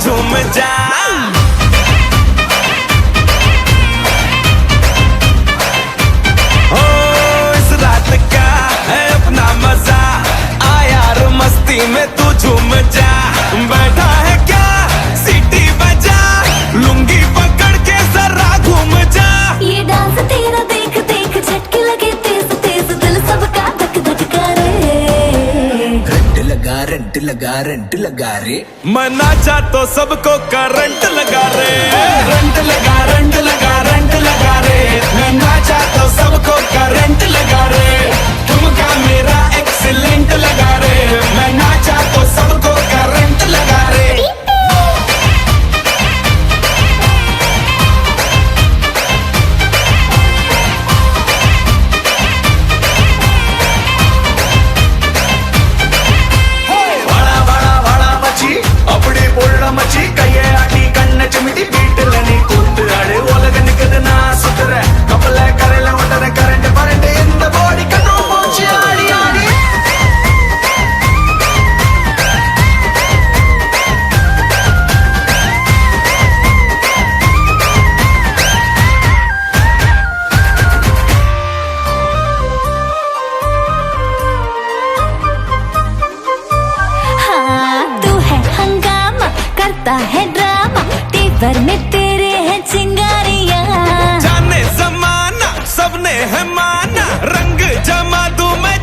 झूम जा। ओ इस रात का है अपना मजा, आ यार मस्ती में तू झूम जा। बैठा है क्या सीटी बजा, लुंगी पकड़ के जरा घूम जा। ये डांस तेरा देख देख झटके लगे तेज तेज, दिल सबका धक धक करे। रंट लगा रे, मैं नाचा तो सबको करंट लगा रे। रंट लगा रे, मैं नाचा तो सबको करंट लगा रे। ठुमका मेरा एक्सीलेंट लगा रे, मैं नाचा तो सबको करंट लगा रे। அப்படி பொருள மச்சி கையை ஆட்டி கண்ண சுமிட்டி வீட்டுல நீ கூத்து ஆடு. உலக நிக்குது நான் சுத்துற கப்பல கரையில ஓட்டுற கரண்ட் பரண்ட் இந்த பாடி கண்ணு போச்சு ஆடி ஆடி. हाँ तू है हंगामा करता है ड्रामा, तेवर में तेरे हैं चिंगारियाँ। जाने जमाना सबने है माना, रंग जमा दूं मैं